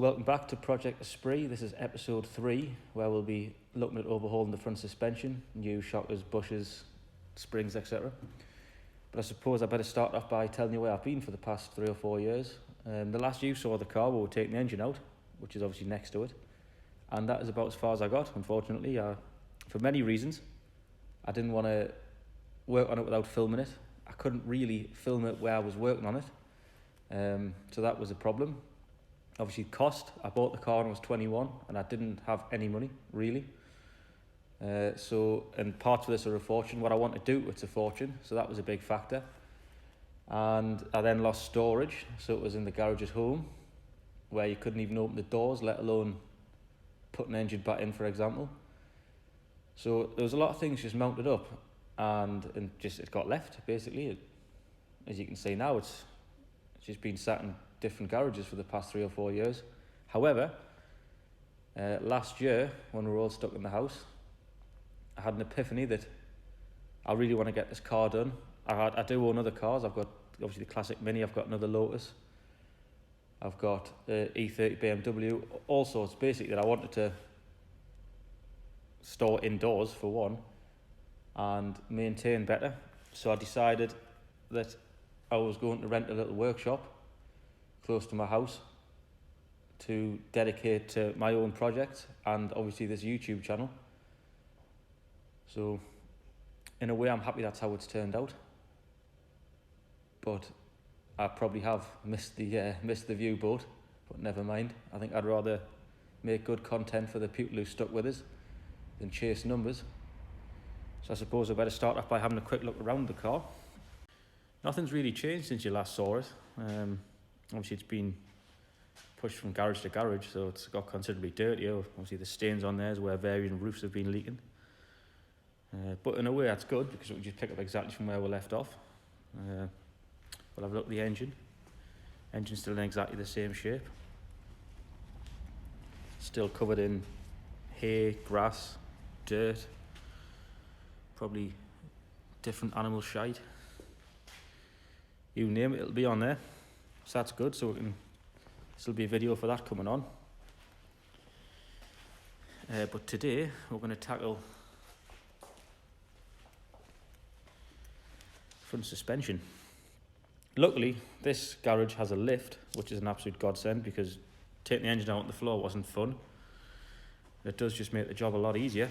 welcome back to Project Espri. This is episode 3, where we'll be looking at overhauling the front suspension, new shockers, bushes, springs, etc. But I suppose I better start off by telling you where I've been for the past 3 or 4 years. The last you saw the car, we were taking the engine out, which is obviously next to it. And that is about as far as I got, unfortunately. For many reasons. I didn't want to work on it without filming it. I couldn't really film it where I was working on it. So that was a problem. Obviously cost. I bought the car when I was 21 and I didn't have any money, really. And parts of this are a fortune. What I want to do, it's a fortune. So that was a big factor. And I then lost storage. So it was in the garage at home where you couldn't even open the doors, let alone put an engine back in, for example. So there was a lot of things just mounted up and it got left, basically. As you can see now, it's just been sat in different garages for the past 3 or 4 years. However, last year, when we were all stuck in the house, I had an epiphany that I really want to get this car done. I do own other cars. I've got obviously the classic Mini, I've got another Lotus, I've got E30 BMW, all sorts, basically, that I wanted to store indoors for one and maintain better. So I decided that I was going to rent a little workshop close to my house to dedicate to my own projects and obviously this YouTube channel. So in a way I'm happy that's how it's turned out, but I probably have missed the view boat, but never mind. I think I'd rather make good content for the people who stuck with us than chase numbers. So I suppose I better start off by having a quick look around the car. Nothing's really changed since you last saw it. Obviously it's been pushed from garage to garage, so it's got considerably dirtier. Obviously the stains on there is where varying roofs have been leaking. But in a way that's good because we just pick up exactly from where we left off. We'll have a look at the engine. Engine's still in exactly the same shape. Still covered in hay, grass, dirt, probably different animal shite. You name it, it'll be on there. So that's good, so there'll be a video for that coming on. But today we're going to tackle front suspension. Luckily, this garage has a lift, which is an absolute godsend because taking the engine out on the floor wasn't fun. It does just make the job a lot easier.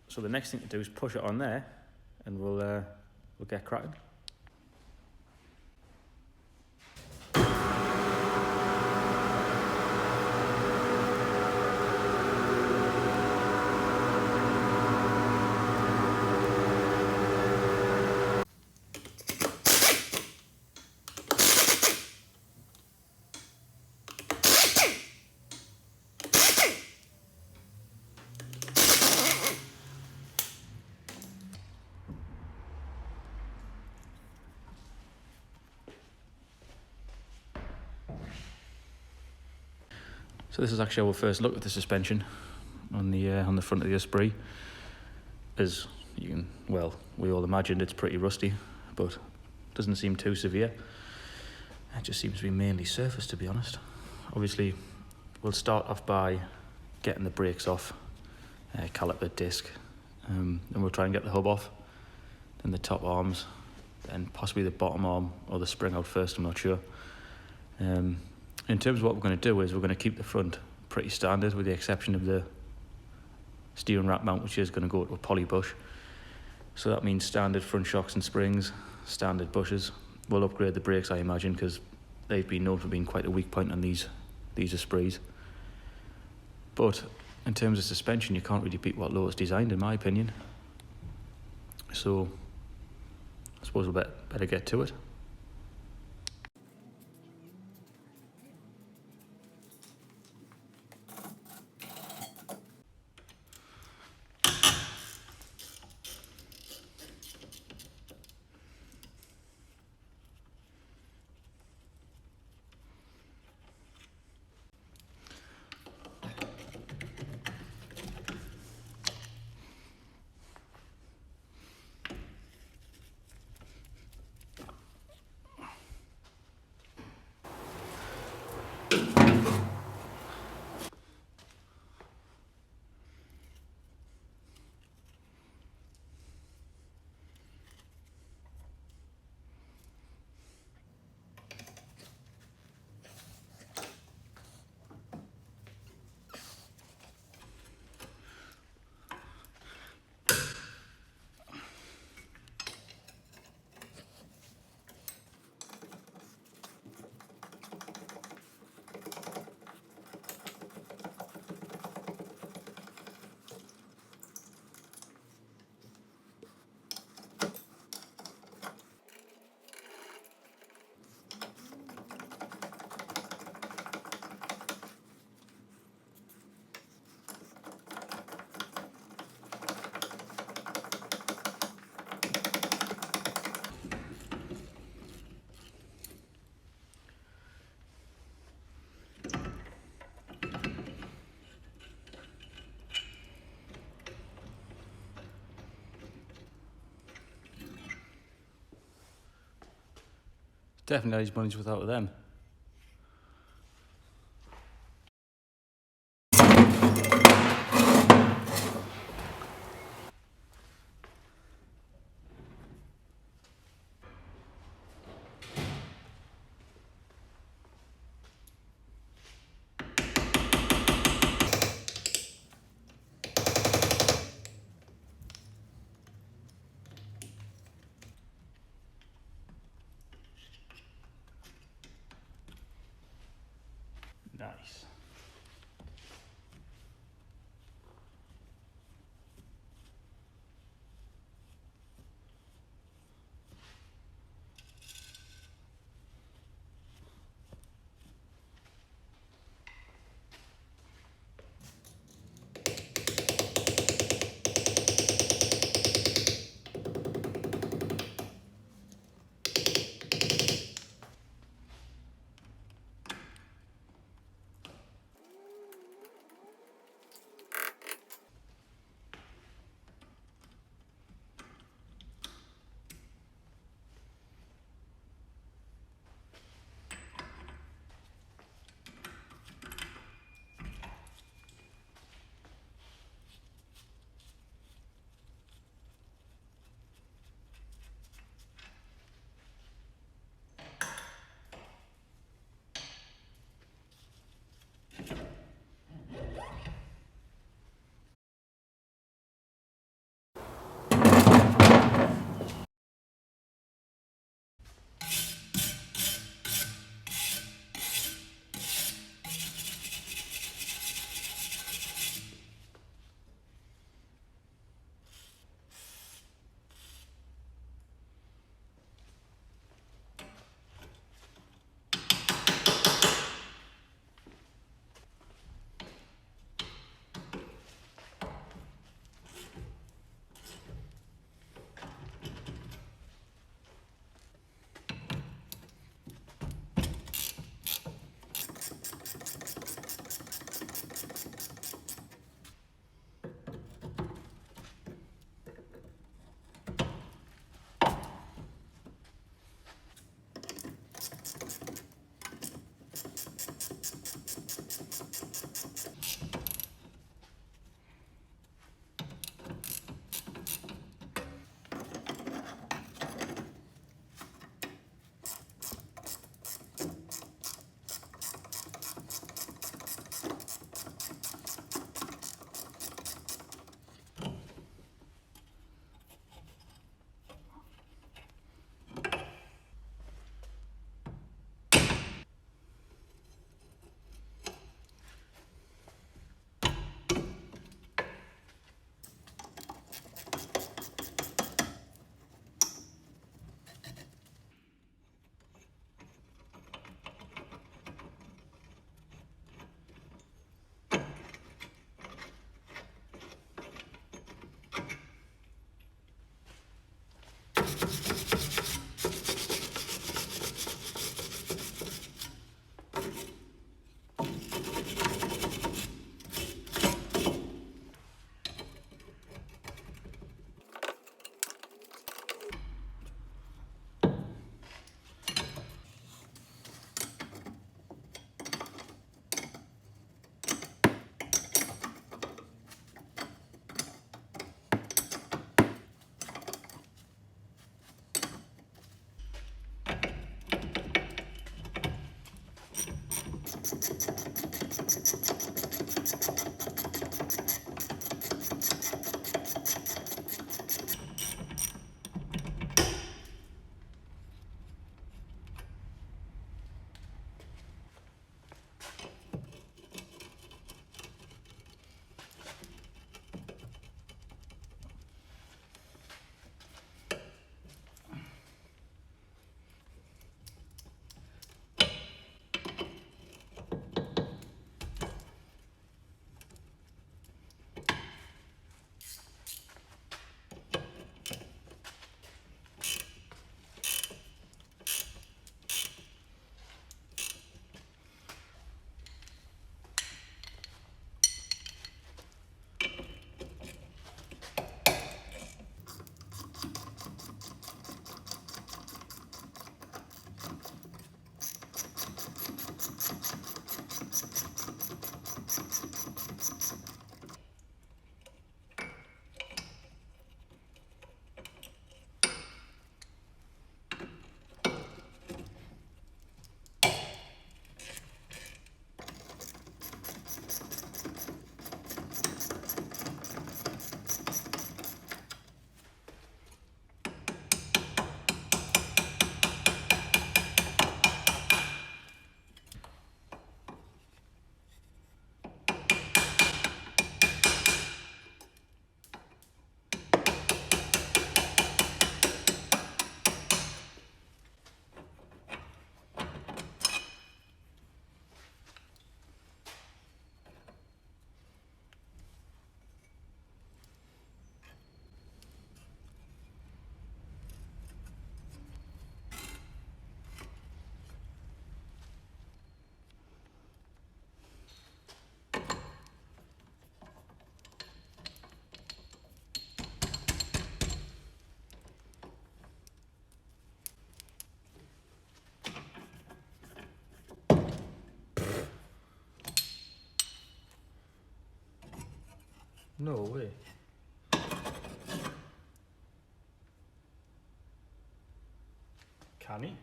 So the next thing to do is push it on there and we'll get cracking. So this is actually our first look at the suspension on the front of the Espri. As you can, well, we all imagined, it's pretty rusty, but doesn't seem too severe. It just seems to be mainly surface, to be honest. Obviously, we'll start off by getting the brakes off, caliper, disc, and we'll try and get the hub off, then the top arms, then possibly the bottom arm or the spring out first, I'm not sure. In terms of what we're going to do is we're going to keep the front pretty standard with the exception of the steering rack mount, which is going to go to a poly bush. So that means standard front shocks and springs, standard bushes. We'll upgrade the brakes, I imagine, because they've been known for being quite a weak point on these Espris. But in terms of suspension, you can't really beat what Lotus designed, in my opinion. So I suppose we'll better get to it. Definitely had his money's worth out of them. No way. Can he?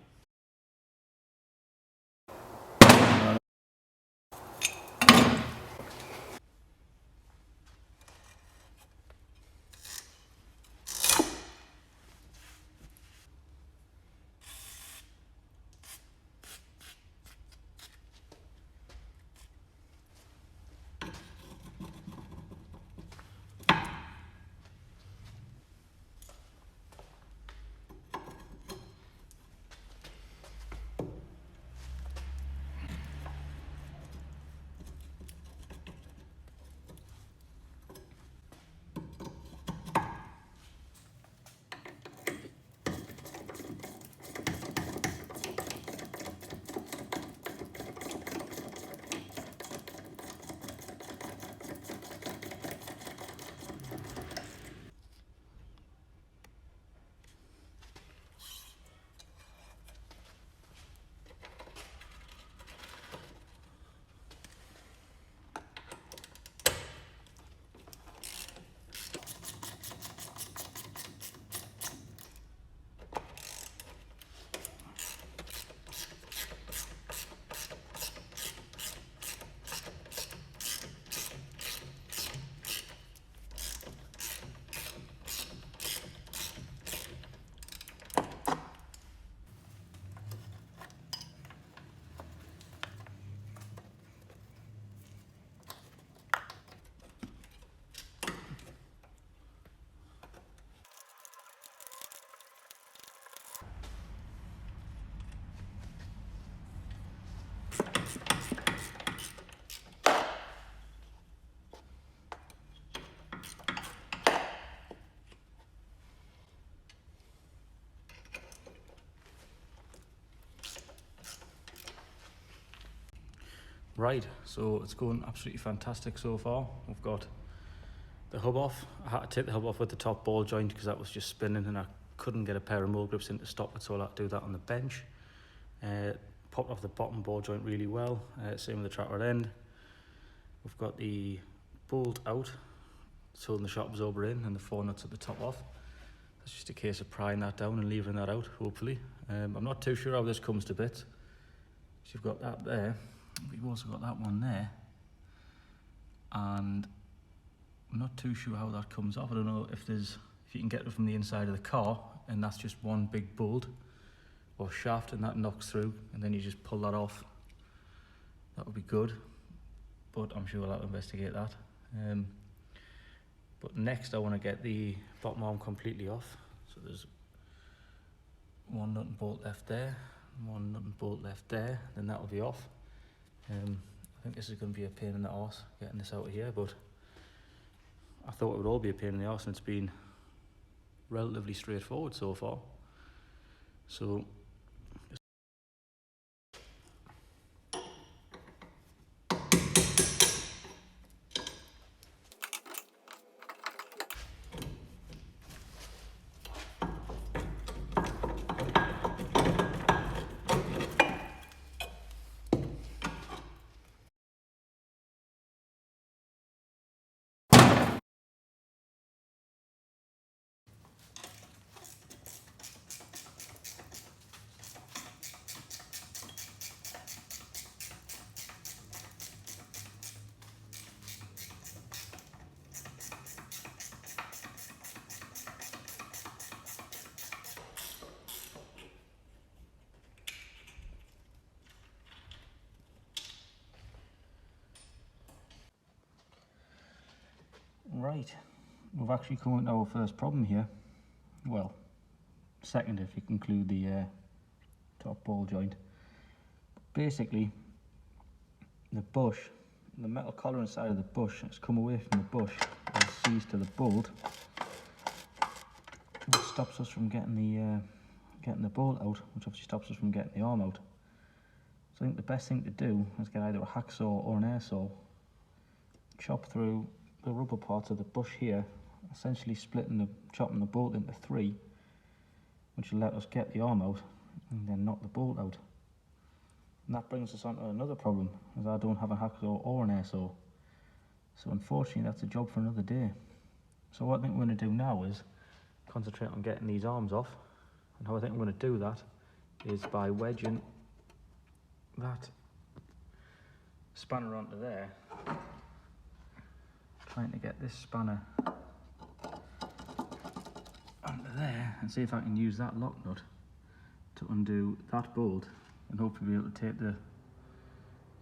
Right, so it's going absolutely fantastic so far. We've got the hub off. I had to take the hub off with the top ball joint because that was just spinning and I couldn't get a pair of mold grips in to stop it, so I had to do that on the bench. Popped off the bottom ball joint really well, same with the tractor end. We've got the bolt out, holding the shock absorber in, and the 4 nuts at the top off. It's just a case of prying that down and leaving that out, hopefully. I'm not too sure how this comes to bits. So you've got that there. We've also got that one there, and I'm not too sure how that comes off. I don't know if you can get it from the inside of the car and that's just one big bolt or shaft and that knocks through and then you just pull that off. That would be good, but I'm sure I'll have to investigate that. But next I want to get the bottom arm completely off. So there's one nut and bolt left there, one nut and bolt left there, then that'll be off. I think this is going to be a pain in the arse getting this out of here, but I thought it would all be a pain in the arse and it's been relatively straightforward so far. So right, we've actually come into our first problem here. Well, second if you include the top ball joint. Basically, the bush, the metal collar inside of the bush has come away from the bush and seized to the bolt, which stops us from getting the bolt out, which obviously stops us from getting the arm out. So I think the best thing to do is get either a hacksaw or an air saw, chop through the rubber parts of the bush here, essentially chopping the bolt into 3, which will let us get the arm out and then knock the bolt out. And that brings us on to another problem, as I don't have a hacksaw or an air saw. So unfortunately that's a job for another day. So what I think I'm going to do now is concentrate on getting these arms off, and how I think I'm going to do that is by wedging that spanner onto there, trying to get this spanner onto there and see if I can use that lock nut to undo that bolt and hopefully be able to take the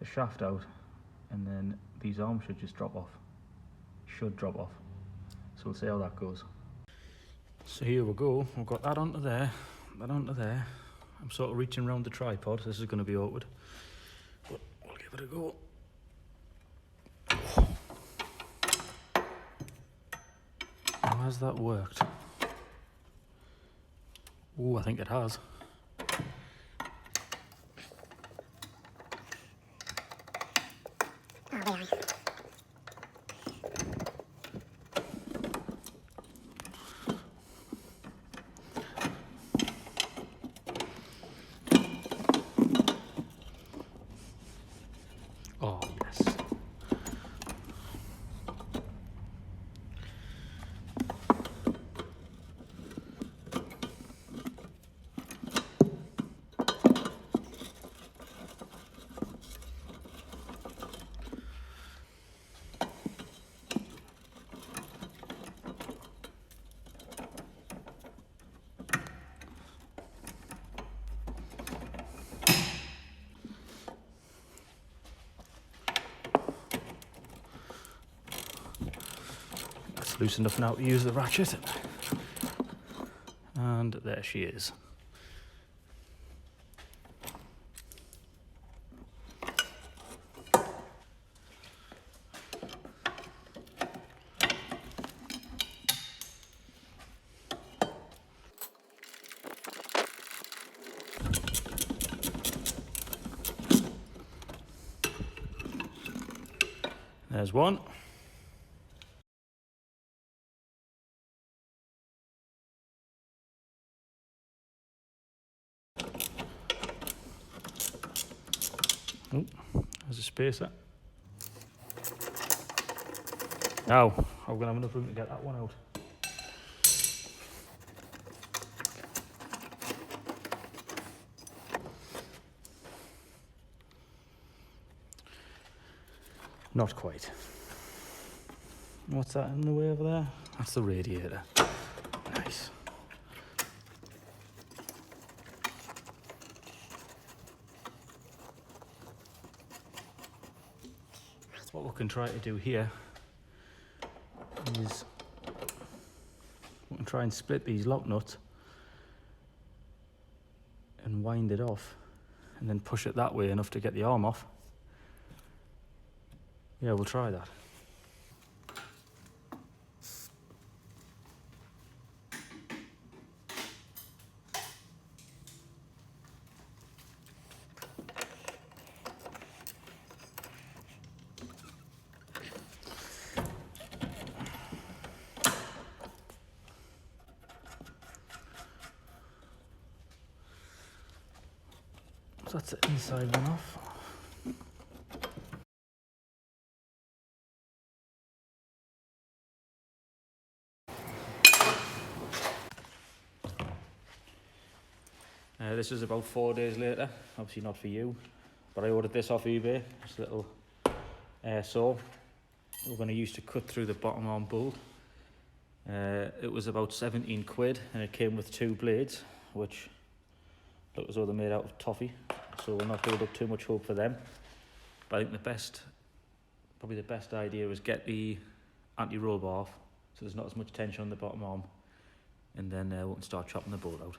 shaft out, and then these arms should just drop off. Should drop off. So we'll see how that goes. So here we go, we've got that onto there, that onto there. I'm sort of reaching around the tripod, this is going to be awkward, but we'll give it a go. How has that worked? Oh, I think it has. Oh, yes. It's loose enough now to use the ratchet. And there she is. There's one. Oh, there's a spacer. Now, I'm going to have enough room to get that one out. Not quite. What's that in the way over there? That's the radiator. Nice. What we can try to do here is we can try and split these lock nuts and wind it off and then push it that way enough to get the arm off. Yeah, we'll try that. So that's the inside one off. This is about 4 days later, obviously not for you, but I ordered this off eBay, this little saw we're going to use to cut through the bottom arm bolt. It was about 17 quid and it came with 2 blades, which look as though they're made out of toffee, so we'll not build up too much hope for them. But I think probably the best idea is get the anti-roll bar off so there's not as much tension on the bottom arm, and then we can start chopping the bolt out.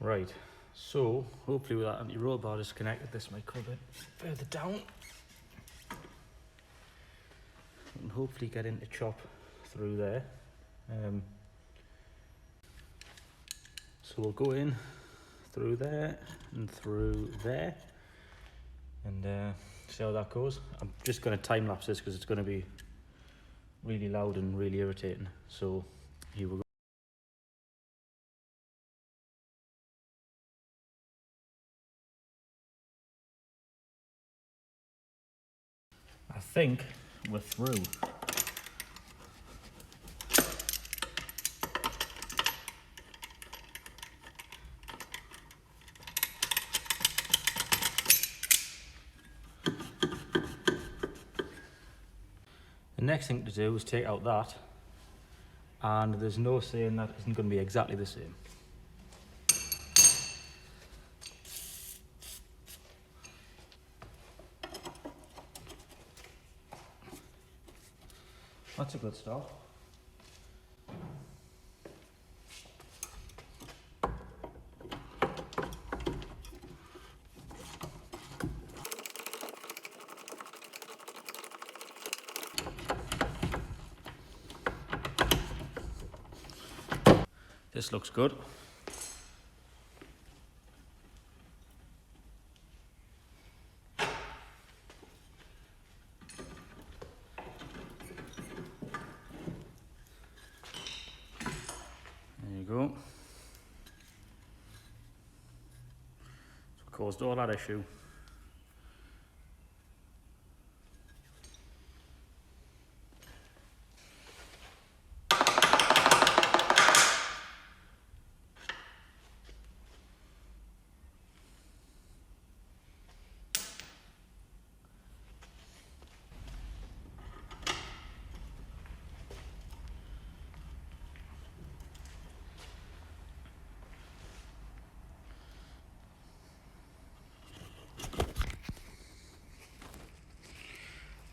Right, so hopefully with that anti-roll bar disconnected, this might come a bit further down. And hopefully get into chop through there. So we'll go in through there and through there and see how that goes. I'm just going to time lapse this because it's going to be really loud and really irritating. So here we go. I think we're through. The next thing to do is take out that, and there's no saying that isn't going to be exactly the same. That's a good start. This looks good. There you go. So caused all that issue.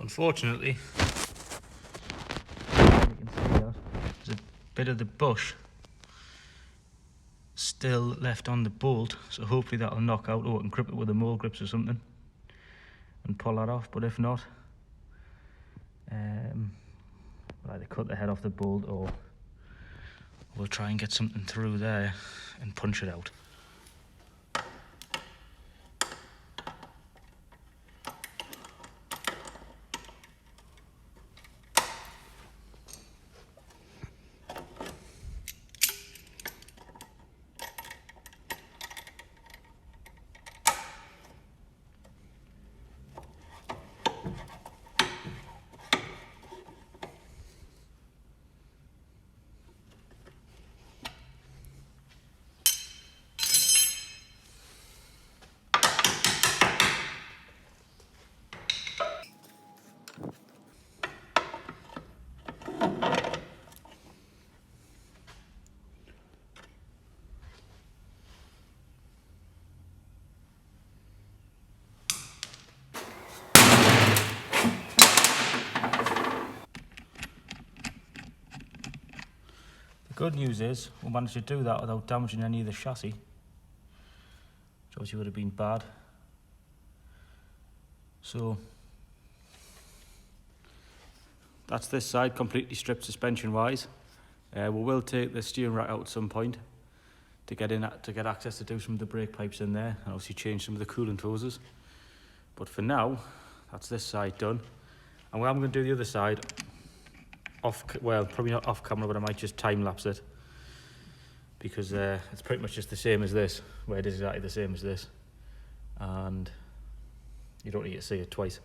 Unfortunately, you can see that there's a bit of the bush still left on the bolt, so hopefully that'll knock out, or I can grip it with the mole grips or something and pull that off. But if not, we'll either cut the head off the bolt or we'll try and get something through there and punch it out. Good news is we managed to do that without damaging any of the chassis, which obviously would have been bad. So that's this side completely stripped suspension wise. We will take the steering rack out at some point to get access to do some of the brake pipes in there and obviously change some of the coolant hoses. But for now, that's this side done. And I'm going to do the other side well, probably not off camera, but I might just time lapse it because it's pretty much just the same as this, where it is exactly the same as this, and you don't need to see it twice.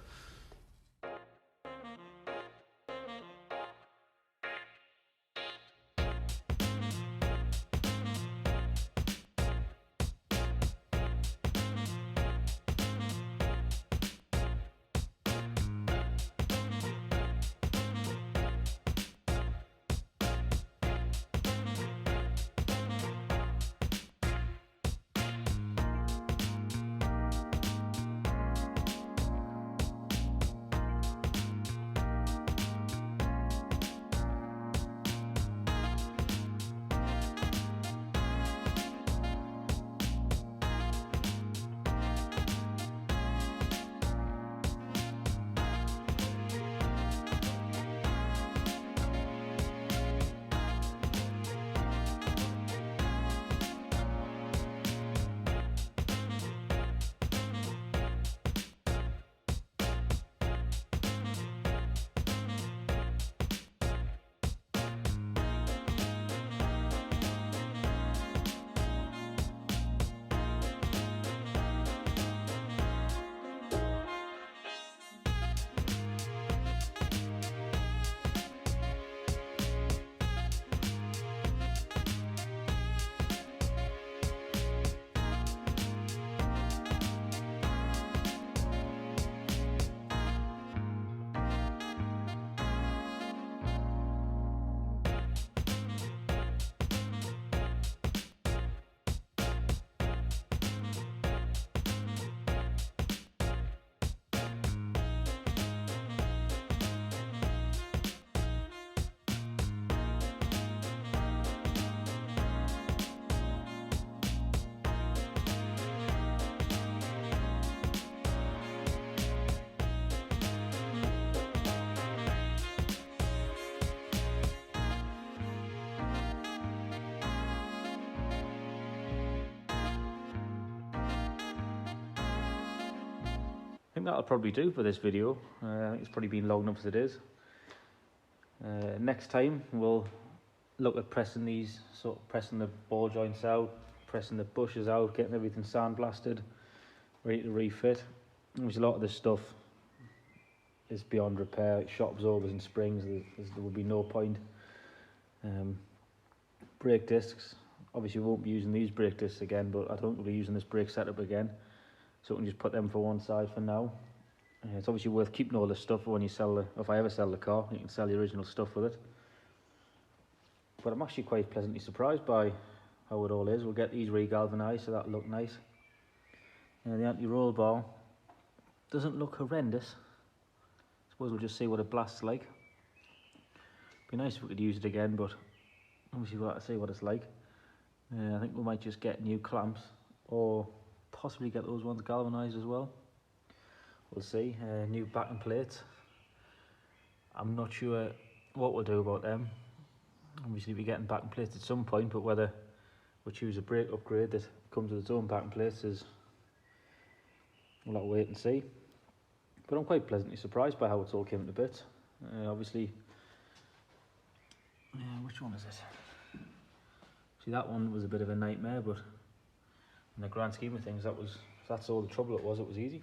think that'll probably do for this video. I think it's probably been long enough as it is. Next time we'll look at pressing these, sort of pressing the ball joints out, pressing the bushes out, getting everything sandblasted, ready to refit. There's a lot of this stuff is beyond repair, like shock absorbers and springs. There will be no point. Brake discs, obviously we won't be using these brake discs again, but I don't think we'll be using this brake setup again, so we can just put them for one side for now. It's obviously worth keeping all this stuff for when you sell if I ever sell the car, you can sell the original stuff with it. But I'm actually quite pleasantly surprised by how it all is. We'll get these re-galvanised, so that'll look nice. The anti-roll bar doesn't look horrendous. I suppose we'll just see what it blasts like. Be nice if we could use it again, but obviously we'll have to see what it's like. I think we might just get new clamps, or possibly get those ones galvanised as well. We'll see. New backing plates. I'm not sure what we'll do about them. Obviously we'll be getting backing plates at some point, but whether we'll choose a brake upgrade that comes with its own backing plates is, we'll have to wait and see. But I'm quite pleasantly surprised by how it's all came into bits. Obviously, which one is it? See, that one was a bit of a nightmare, but in the grand scheme of things, that's all the trouble it was easy.